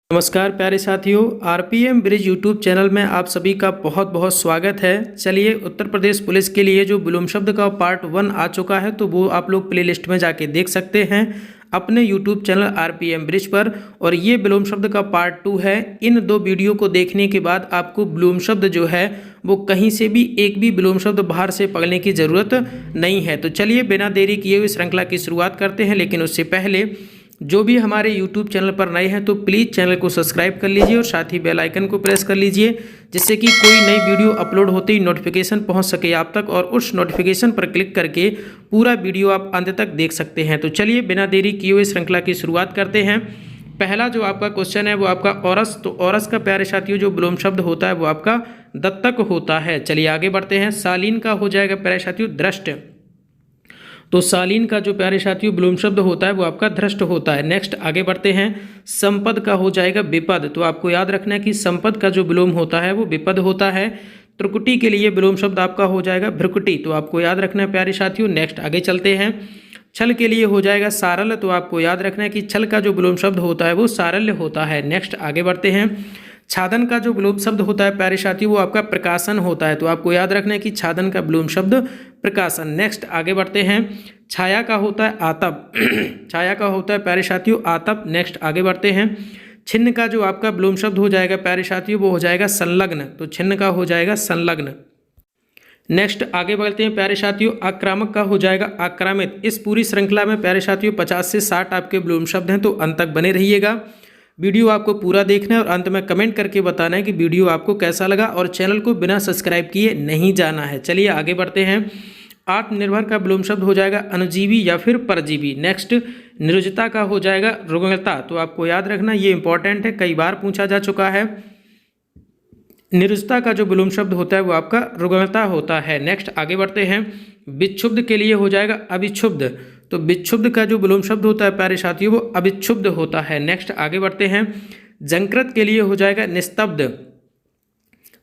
नमस्कार प्यारे साथियों, आरपीएम ब्रिज यूट्यूब चैनल में आप सभी का बहुत बहुत स्वागत है। चलिए, उत्तर प्रदेश पुलिस के लिए जो विलोम शब्द का पार्ट 1 आ चुका है तो वो आप लोग प्लेलिस्ट में जाके देख सकते हैं अपने यूट्यूब चैनल आरपीएम ब्रिज पर। और ये विलोम शब्द का पार्ट 2 है। इन दो वीडियो को देखने के बाद आपको विलोम शब्द जो है वो कहीं से भी एक भी विलोम शब्द बाहर से पढ़ने की ज़रूरत नहीं है। तो चलिए, बिना देरी किए हुए श्रृंखला की शुरुआत करते हैं। लेकिन उससे पहले जो भी हमारे YouTube चैनल पर नए हैं तो प्लीज़ चैनल को सब्सक्राइब कर लीजिए और साथ ही बेल आइकन को प्रेस कर लीजिए, जिससे कि कोई नई वीडियो अपलोड होते ही नोटिफिकेशन पहुंच सके आप तक और उस नोटिफिकेशन पर क्लिक करके पूरा वीडियो आप अंत तक देख सकते हैं। तो चलिए, बिना देरी किए हुए श्रृंखला की शुरुआत करते हैं। पहला जो आपका क्वेश्चन है वो आपका औरस। तो औरस का प्यारे साथियों जो विलोम शब्द होता है वो आपका दत्तक होता है। चलिए आगे बढ़ते हैं। शालीन का हो जाएगा प्यारे साथियों दृष्ट। तो शालीन का जो प्यारे साथियों विलोम शब्द होता है वो आपका धृष्ट होता है। नेक्स्ट आगे बढ़ते हैं। संपद का हो जाएगा विपद। तो आपको याद रखना है कि संपद का जो विलोम होता है वो विपद होता है। त्रिकुटी के लिए विलोम शब्द आपका हो जाएगा भ्रुकुटी। तो आपको याद रखना है प्यारे साथियों। नेक्स्ट आगे चलते हैं। छल के लिए हो जाएगा सारल। तो आपको याद रखना है कि छल का जो विलोम शब्द होता है वो सारल्य होता है। नेक्स्ट आगे बढ़ते हैं। छादन का जो विलोम शब्द होता है प्यारे साथियों वो आपका प्रकाशन होता है। तो आपको याद रखना है कि छादन का विलोम शब्द प्रकाशन। नेक्स्ट आगे बढ़ते हैं। छाया का होता है आतप। छाया का होता है प्यारे साथियों आतप। नेक्स्ट आगे बढ़ते हैं। छिन्न का जो आपका विलोम शब्द हो जाएगा प्यारे साथियों वो हो जाएगा संलग्न। तो छिन्न का हो जाएगा संलग्न। नेक्स्ट आगे बढ़ते हैं प्यारे साथियों। आक्रामक का हो जाएगा आक्रामित। इस पूरी श्रृंखला में प्यारे साथियों 50 से 60 आपके विलोम शब्द हैं, तो अंत तक बने रहिएगा। वीडियो आपको पूरा देखना है और अंत में कमेंट करके बताना है कि वीडियो आपको कैसा लगा, और चैनल को बिना सब्सक्राइब किए नहीं जाना है। चलिए आगे बढ़ते हैं। आत्मनिर्भर का विलोम शब्द हो जाएगा अनुजीवी या फिर परजीवी। नेक्स्ट निरुजता का हो जाएगा रुग्णता। तो आपको याद रखना, ये इंपॉर्टेंट है, कई बार पूछा जा चुका है। निरुजता का जो विलोम शब्द होता है वो आपका रुग्णता होता है। नेक्स्ट आगे बढ़ते हैं। विक्षुब्ध के लिए हो जाएगा अविक्षुब्ध। तो विक्षुब्ध का जो विलोम शब्द होता है प्यारे साथियों वो अविक्षुब्ध होता है। नेक्स्ट आगे बढ़ते हैं। जंकृत के लिए हो जाएगा निस्तब्ध।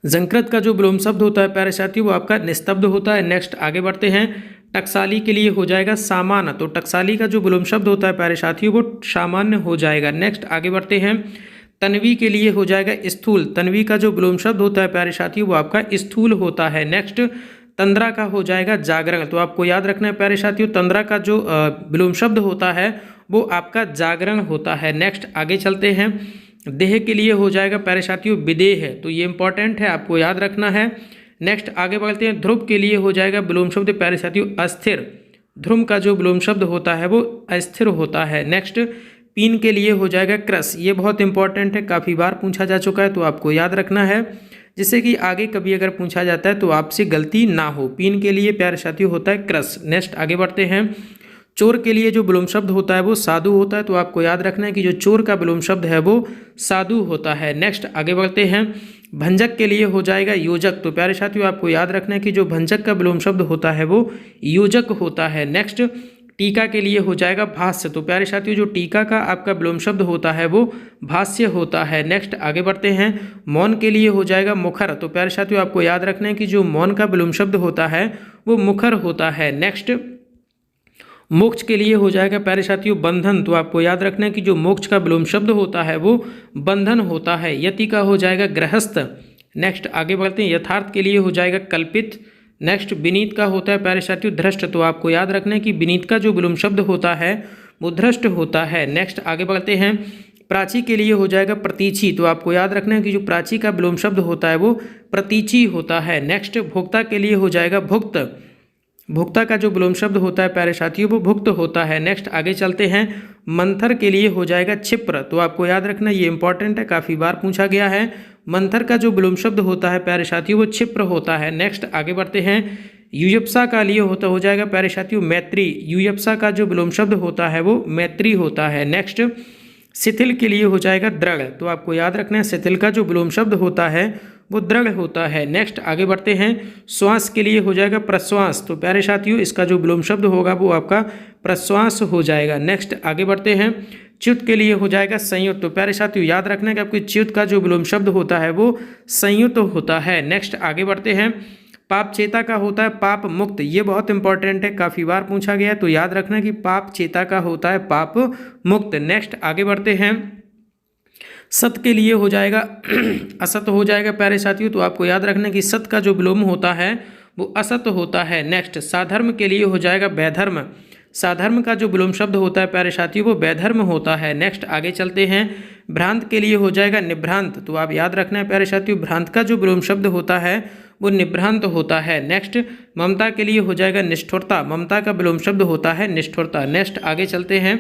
जंकृत का जो विलोम शब्द होता है प्यारे साथियों वो आपका निस्तब्ध होता है। नेक्स्ट आगे बढ़ते हैं। टकसाली के लिए हो जाएगा सामान्य। तो टकसाली का जो विलोम शब्द होता है प्यारे साथियों वो सामान्य हो जाएगा। नेक्स्ट आगे बढ़ते हैं। तन्वी के लिए हो जाएगा स्थूल। तन्वी का जो विलोम शब्द होता है प्यारे साथियों वो आपका स्थूल होता है। नेक्स्ट तंद्रा का हो जाएगा जागरण। तो आपको याद रखना है प्यारे साथियों, तंद्रा का जो विलोम शब्द होता है वो आपका जागरण होता है। नेक्स्ट आगे चलते हैं। देह के लिए हो जाएगा प्यारे साथियों विदेह। तो ये इंपॉर्टेंट है, आपको याद रखना है। नेक्स्ट आगे बढ़ते हैं। ध्रुव के लिए हो जाएगा विलोम शब्द प्यारे साथियों अस्थिर। ध्रुव का जो विलोम शब्द होता है वो अस्थिर होता है। नेक्स्ट पीन के लिए हो जाएगा क्रस। ये बहुत इंपॉर्टेंट है, काफ़ी बार पूछा जा चुका है, तो आपको याद रखना है, जिससे कि आगे कभी अगर पूछा जाता है तो आपसे गलती ना हो। पीन के लिए प्यारे साथियों होता है क्रस। नेक्स्ट आगे बढ़ते हैं। चोर के लिए जो विलोम शब्द होता है वो साधु होता है। तो आपको याद रखना है कि जो चोर का विलोम शब्द है वो साधु होता है। नेक्स्ट आगे बढ़ते हैं। भंजक के लिए हो जाएगा योजक। तो प्यारे साथियों आपको याद रखना है कि जो भंजक का विलोम शब्द होता है वो योजक होता है। नेक्स्ट टीका के लिए हो जाएगा भाष्य। तो प्यारे साथियों जो टीका का आपका विलोम शब्द होता है वो भाष्य होता है। नेक्स्ट आगे बढ़ते हैं। मौन के लिए हो जाएगा मुखर। तो प्यारे साथियों आपको याद रखना है कि जो मौन का विलोम शब्द होता है वो मुखर होता है। नेक्स्ट मोक्ष के लिए हो जाएगा प्यारे साथियों बंधन। तो आपको याद रखना है कि जो मोक्ष का विलोम शब्द होता है वो बंधन होता है। यति का हो जाएगा गृहस्थ। नेक्स्ट आगे बढ़ते हैं। यथार्थ के लिए हो जाएगा कल्पित। नेक्स्ट विनीत का होता है प्यारे साथियों धृष्ट। तो आपको याद रखना है कि विनीत का जो विलोम शब्द होता है वो धृष्ट होता है। नेक्स्ट आगे बढ़ते हैं। प्राची के लिए हो जाएगा प्रतीची। तो आपको याद रखना है कि जो प्राची का विलोम शब्द होता है वो प्रतीची होता है। नेक्स्ट भोक्ता के लिए हो जाएगा भुक्त। भुक्ता का जो विलोम शब्द होता है प्यारे साथियों वो भुक्त होता है। नेक्स्ट आगे चलते हैं। मंथर के लिए हो जाएगा क्षिप्र। तो आपको याद रखना, ये इंपॉर्टेंट है, काफ़ी बार पूछा गया है। मंथर का जो विलोम शब्द होता है प्यारे साथियों वो क्षिप्र होता है। नेक्स्ट आगे बढ़ते हैं। युयप्सा का लिए हो जाएगा प्यारे साथियों मैत्री। युयप्सा का जो विलोम शब्द होता है वो मैत्री होता है। नेक्स्ट शिथिल के लिए हो जाएगा दृढ़। तो आपको याद रखना है शिथिल का जो विलोम शब्द होता है वो दृढ़ होता है। नेक्स्ट आगे बढ़ते हैं। श्वास के लिए हो जाएगा प्रश्वास। तो प्यारे साथियों इसका जो विलोम शब्द होगा वो आपका प्रश्वास हो जाएगा। नेक्स्ट आगे बढ़ते हैं। च्युत के लिए हो जाएगा संयुक्त। तो प्यारे साथियों याद रखना है कि आपके च्युत का जो विलोम शब्द होता है वो संयुक्त होता है। नेक्स्ट आगे बढ़ते हैं। पाप चेता का होता है पाप मुक्त। ये बहुत इंपॉर्टेंट है, काफ़ी बार पूछा गया है, तो याद रखना कि पाप चेता का होता है पाप मुक्त। नेक्स्ट आगे बढ़ते हैं। सत के लिए हो जाएगा असत हो जाएगा प्यारे साथियों। तो आपको याद रखना कि सत का जो विलोम होता है वो असत होता है। नेक्स्ट साधर्म के लिए हो जाएगा वैधर्म। साधर्म का जो विलोम शब्द होता है प्यारे साथियों वो वैधर्म होता है। नेक्स्ट आगे चलते हैं। भ्रांत के लिए हो जाएगा निभ्रांत। तो आप याद रखना है प्यारे साथियों, भ्रांत का जो विलोम शब्द होता है वो निभ्रांत होता है। नेक्स्ट ममता के लिए हो जाएगा निष्ठुरता। ममता का विलोम शब्द होता है निष्ठुरता। नेक्स्ट आगे चलते हैं।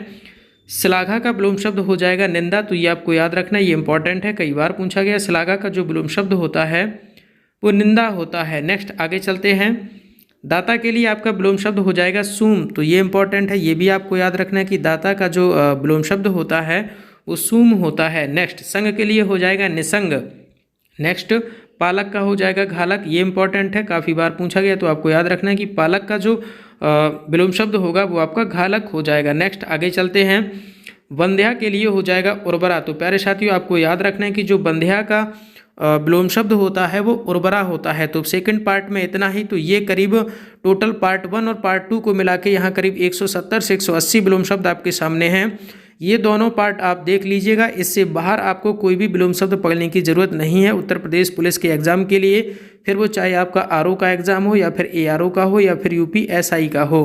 श्लाघा का विलोम शब्द हो जाएगा निंदा। तो ये आपको याद रखना, ये इंपॉर्टेंट है, कई बार पूछा गया। श्लाघा का जो विलोम शब्द होता है वो निंदा होता है। नेक्स्ट आगे चलते हैं। दाता के लिए आपका विलोम शब्द हो जाएगा सूम। तो ये इंपॉर्टेंट है, ये भी आपको याद रखना है कि दाता का जो विलोम शब्द होता है वो सूम होता है। नेक्स्ट संग के लिए हो जाएगा निसंग। नेक्स्ट पालक का हो जाएगा घालक। ये इंपॉर्टेंट है, काफ़ी बार पूछा गया, तो आपको याद रखना है कि पालक का जो विलोम शब्द होगा वो आपका घालक हो जाएगा। नेक्स्ट आगे चलते हैं। वंध्या के लिए हो जाएगा उर्वरा। तो प्यारे साथियों आपको याद रखना है कि जो वंध्या का विलोम शब्द होता है वो उर्वरा होता है। तो सेकंड पार्ट में इतना ही। तो ये करीब टोटल पार्ट 1 और पार्ट 2 को मिला के यहाँ करीब 170 से 180 विलोम शब्द आपके सामने हैं। ये दोनों पार्ट आप देख लीजिएगा, इससे बाहर आपको कोई भी विलोम शब्द पढ़ने की ज़रूरत नहीं है उत्तर प्रदेश पुलिस के एग्ज़ाम के लिए, फिर वो चाहे आपका आरओ का एग्ज़ाम हो या फिर एआरओ का हो या फिर यूपीएसआई का हो।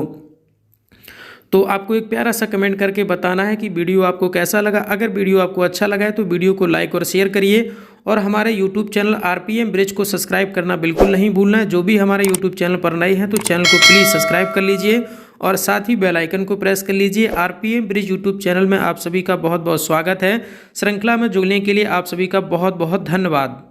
तो आपको एक प्यारा सा कमेंट करके बताना है कि वीडियो आपको कैसा लगा। अगर वीडियो आपको अच्छा लगा है तो वीडियो को लाइक और शेयर करिए और हमारे यूट्यूब चैनल आरपीएम ब्रिज को सब्सक्राइब करना बिल्कुल नहीं भूलना है। जो भी हमारे यूट्यूब चैनल पर नए हैं तो चैनल को प्लीज़ सब्सक्राइब कर लीजिए और साथ ही बेल आइकन को प्रेस कर लीजिए। आरपीएम ब्रिज यूट्यूब चैनल में आप सभी का बहुत बहुत स्वागत है। श्रृंखला में जुड़ने के लिए आप सभी का बहुत बहुत धन्यवाद।